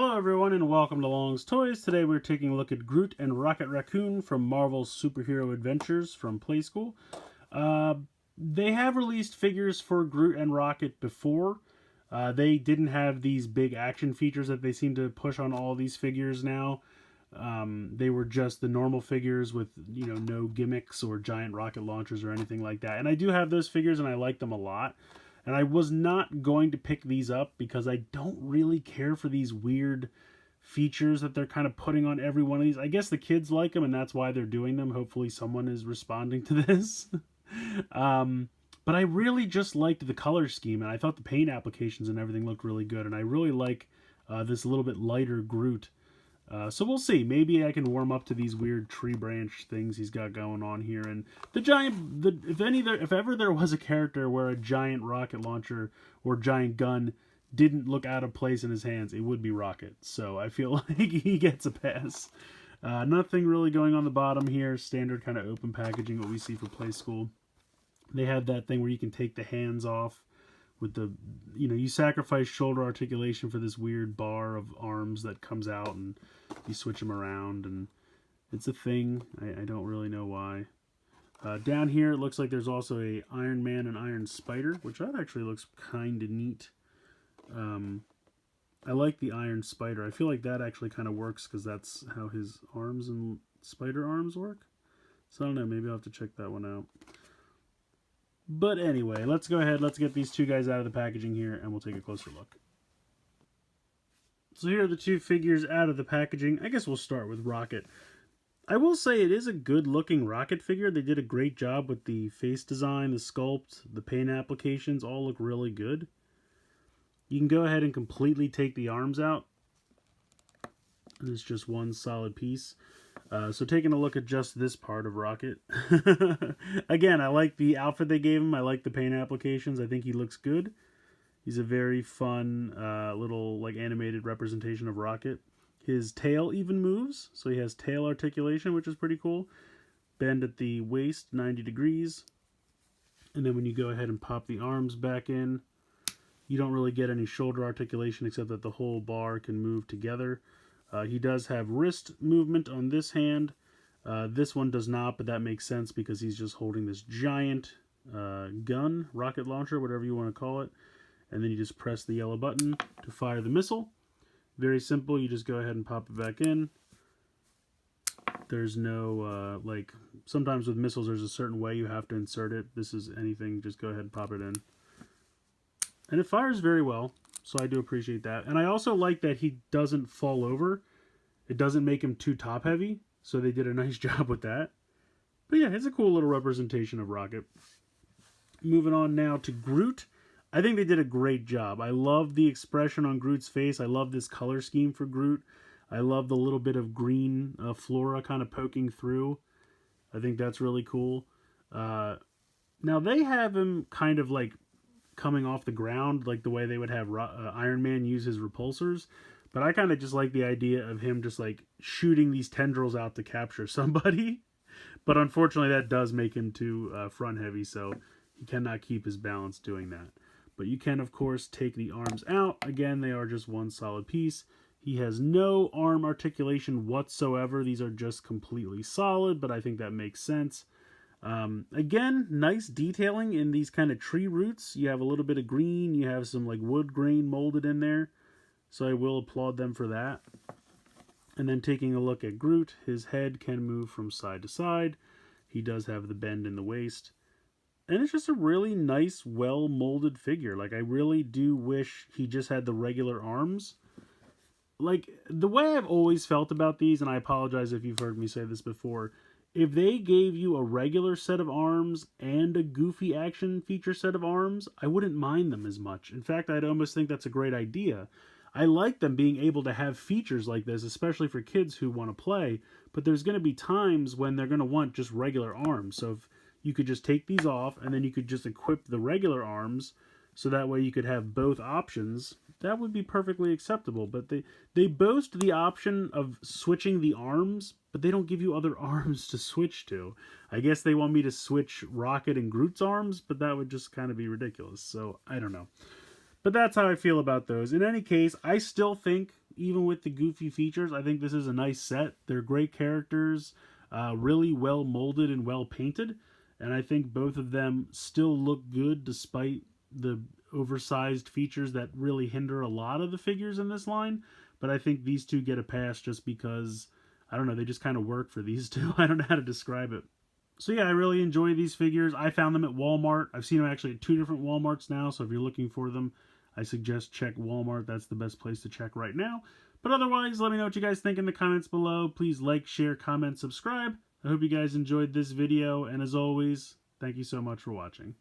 Hello everyone and welcome to Long's Toys. Today we're taking a look at Groot and Rocket Raccoon from Marvel's Superhero Adventures from Playskool. They have released figures for Groot and Rocket before. They didn't have these big action features that they seem to push on all these figures now. They were just the normal figures with, no gimmicks or giant rocket launchers or anything like that. And I do have those figures and I like them a lot. And I was not going to pick these up because I don't really care for these weird features that they're kind of putting on every one of these. I guess the kids like them and that's why they're doing them. Hopefully someone is responding to this. But I really just liked the color scheme and I thought the paint applications and everything looked really good. And I really like this little bit lighter Groot. So we'll see. Maybe I can warm up to these weird tree branch things he's got going on here. And if ever there was a character where a giant rocket launcher or giant gun didn't look out of place in his hands, it would be Rocket. So I feel like he gets a pass. Nothing really going on the bottom here. Standard kind of open packaging, what we see for Playskool. They had that thing where you can take the hands off with the, you sacrifice shoulder articulation for this weird bar of arms that comes out and you switch them around and it's a thing. I don't really know why. Down here it looks like there's also a Iron Man and Iron Spider, which that actually looks kind of neat. I like the Iron Spider. I feel like that actually kind of works because that's how his arms and spider arms work. So I don't know, maybe I'll have to check that one out. But anyway, let's go ahead. Let's get these two guys out of the packaging here, and we'll take a closer look. So here are the two figures out of the packaging. I guess we'll start with Rocket. I will say it is a good-looking Rocket figure. They did a great job with the face design, the sculpt, the paint applications. All look really good. You can go ahead and completely take the arms out. And it's just one solid piece. So taking a look at just this part of Rocket. Again, I like the outfit they gave him. I like the paint applications. I think he looks good. He's a very fun little animated representation of Rocket. His tail even moves. So he has tail articulation, which is pretty cool. Bend at the waist, 90 degrees. And then when you go ahead and pop the arms back in, you don't really get any shoulder articulation except that the whole bar can move together. He does have wrist movement on this hand. This one does not, but that makes sense because he's just holding this giant gun, rocket launcher, whatever you want to call it. And then you just press the yellow button to fire the missile. Very simple. You just go ahead and pop it back in. There's no, sometimes with missiles there's a certain way you have to insert it. This is anything, just go ahead and pop it in. And it fires very well. So I do appreciate that. And I also like that he doesn't fall over. It doesn't make him too top heavy. So they did a nice job with that. But yeah, it's a cool little representation of Rocket. Moving on now to Groot. I think they did a great job. I love the expression on Groot's face. I love this color scheme for Groot. I love the little bit of green flora kind of poking through. I think that's really cool. Now they have him kind of coming off the ground, like the way they would have Iron Man use his repulsors. But I kind of just like the idea of him just shooting these tendrils out to capture somebody. But unfortunately that does make him too front heavy, so he cannot keep his balance doing that. But you can of course take the arms out. Again, they are just one solid piece. He has no arm articulation whatsoever. These are just completely solid, but I think that makes sense. Again, nice detailing in these kind of tree roots. You have a little bit of green, you have some wood grain molded in there. So I will applaud them for that. And then taking a look at Groot, his head can move from side to side. He does have the bend in the waist. And it's just a really nice, well molded figure. I really do wish he just had the regular arms. The way I've always felt about these, and I apologize if you've heard me say this before, if they gave you a regular set of arms and a goofy action feature set of arms, I wouldn't mind them as much. In fact, I'd almost think that's a great idea. I like them being able to have features like this, especially for kids who want to play, but there's going to be times when they're going to want just regular arms. So if you could just take these off and then you could just equip the regular arms, so that way you could have both options, that would be perfectly acceptable. But they boast the option of switching the arms, but they don't give you other arms to switch to. I guess they want me to switch Rocket and Groot's arms, but that would just kind of be ridiculous. So I don't know. But that's how I feel about those. In any case, I still think even with the goofy features. I think this is a nice set. They're great characters, really well molded and well painted, and I think both of them still look good despite the oversized features that really hinder a lot of the figures in this line. But I think these two get a pass just because, I don't know, they just kind of work for these two. I don't know how to describe it. So yeah, I really enjoy these figures. I found them at Walmart. I've seen them actually at 2 different Walmarts now, so if you're looking for them, I suggest check Walmart. That's the best place to check right now. But otherwise, let me know what you guys think in the comments below. Please like, share, comment, subscribe. I hope you guys enjoyed this video, and as always, thank you so much for watching.